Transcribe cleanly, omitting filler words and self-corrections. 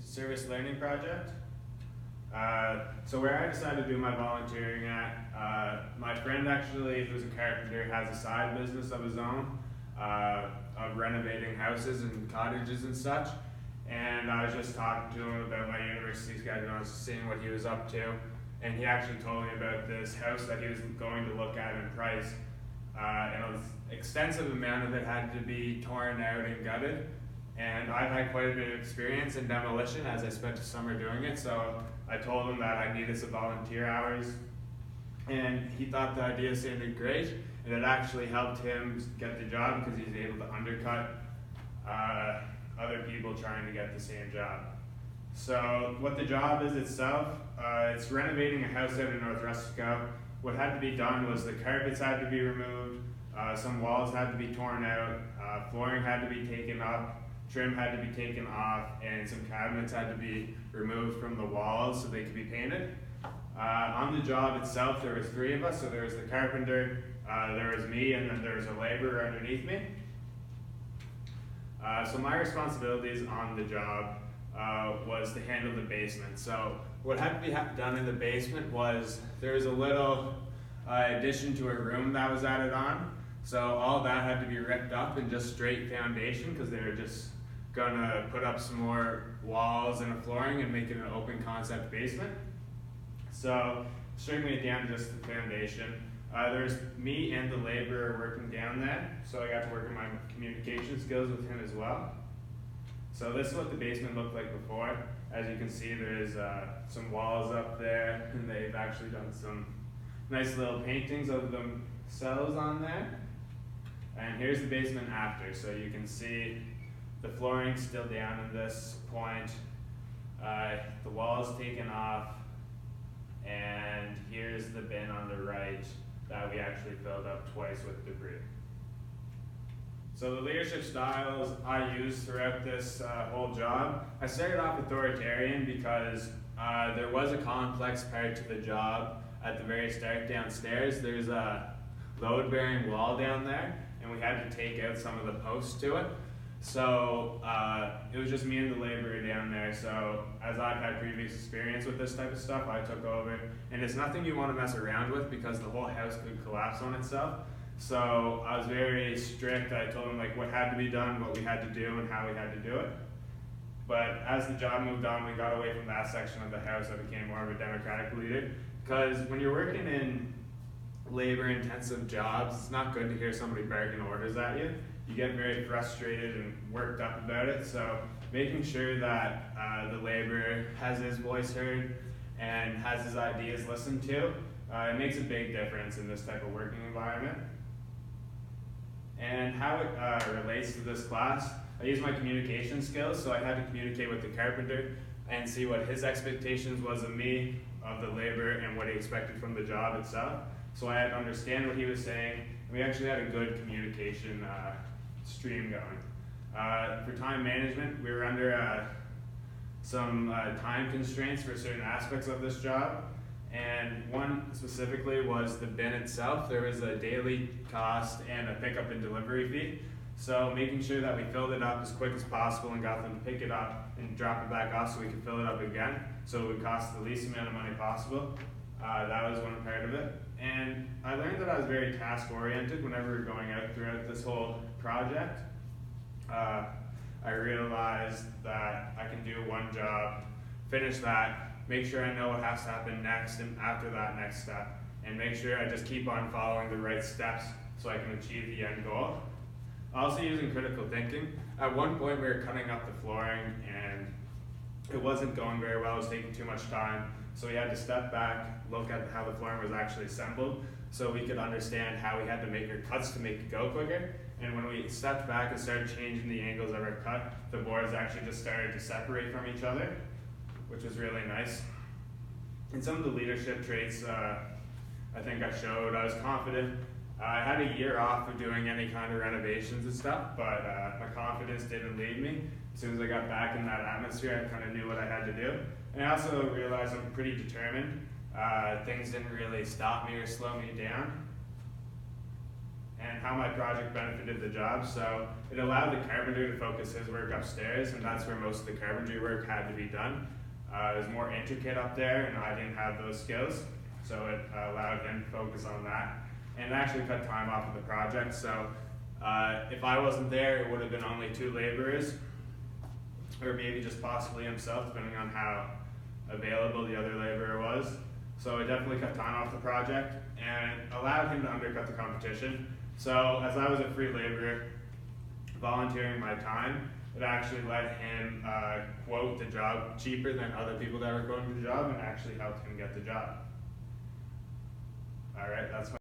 Service Learning Project. So where I decided to do my volunteering at, my friend actually, who's a carpenter, has a side business of his own of renovating houses and cottages and such. And I was just talking to him about my university schedule, and I was seeing what he was up to. And he actually told me about this house that he was going to look at in Price. And it was extensive amount of it had to be torn out and gutted. And I've had quite a bit of experience in demolition as I spent a summer doing it, so I told him that I needed some volunteer hours. And he thought the idea sounded great, and it actually helped him get the job because he's able to undercut other people trying to get the same job. So what the job is itself, it's renovating a house out in North Rustico. What had to be done was the carpets had to be removed, some walls had to be torn out, flooring had to be taken up, trim had to be taken off, and some cabinets had to be removed from the walls so they could be painted. On the job itself, there was three of us. So there was the carpenter, there was me, and then there was a laborer underneath me. So my responsibilities on the job was to handle the basement. So what had to be done in the basement was there was a little addition to a room that was added on. So all that had to be ripped up and just straight foundation because they were just gonna put up some more walls and a flooring and make it an open concept basement. So stripping it down to just the foundation. There's me and the laborer working down there, so I got to work on my communication skills with him as well. So this is what the basement looked like before. As you can see, there's some walls up there, and they've actually done some nice little paintings of themselves on there. And here's the basement after, so you can see the flooring's still down at this point, the wall's taken off, and here's the bin on the right that we actually filled up twice with debris. So the leadership styles I used throughout this whole job, I started off authoritarian because there was a complex part to the job at the very start downstairs. There's a load-bearing wall down there, and we had to take out some of the posts to it. So it was just me and the laborer down there. So as I've had previous experience with this type of stuff, I took over. And it's nothing you want to mess around with because the whole house could collapse on itself. So I was very strict. I told them like what had to be done, what we had to do, and how we had to do it. But as the job moved on, we got away from that section of the house. I became more of a democratic leader. Because when you're working in labor-intensive jobs, it's not good to hear somebody barking orders at you. You get very frustrated and worked up about it. So making sure that the laborer has his voice heard and has his ideas listened to, it makes a big difference in this type of working environment. And how it relates to this class, I use my communication skills. So I had to communicate with the carpenter and see what his expectations was of me, of the laborer, and what he expected from the job itself. So I had to understand what he was saying. We actually had a good communication stream going. For time management, we were under some time constraints for certain aspects of this job. And one specifically was the bin itself. There was a daily cost and a pickup and delivery fee. So making sure that we filled it up as quick as possible and got them to pick it up and drop it back off so we could fill it up again. So it would cost the least amount of money possible. That was one part of it. And I learned that I was very task-oriented whenever we were going out throughout this whole project. I realized that I can do one job, finish that, make sure I know what has to happen next and after that next step, and make sure I just keep on following the right steps so I can achieve the end goal. Also using critical thinking. At one point we were cutting up the flooring and it wasn't going very well, it was taking too much time. So we had to step back, look at how the flooring was actually assembled so we could understand how we had to make our cuts to make it go quicker. And when we stepped back and started changing the angles of our cut, the boards actually just started to separate from each other, which was really nice. And some of the leadership traits I think I showed, I was confident. I had a year off of doing any kind of renovations and stuff, but my confidence didn't leave me. As soon as I got back in that atmosphere, I kind of knew what I had to do. And I also realized I'm pretty determined. Things didn't really stop me or slow me down. and how my project benefited the job. So it allowed the carpenter to focus his work upstairs, and that's where most of the carpentry work had to be done. It was more intricate up there, and I didn't have those skills, so it allowed him to focus on that, and it actually cut time off of the project. So if I wasn't there, it would have been only 2 laborers, or maybe just possibly himself, depending on how available the other laborer was. So it definitely cut time off the project and allowed him to undercut the competition. So as I was a free laborer, volunteering my time, it actually let him quote the job cheaper than other people that were quoting the job, and actually helped him get the job. All right, that's my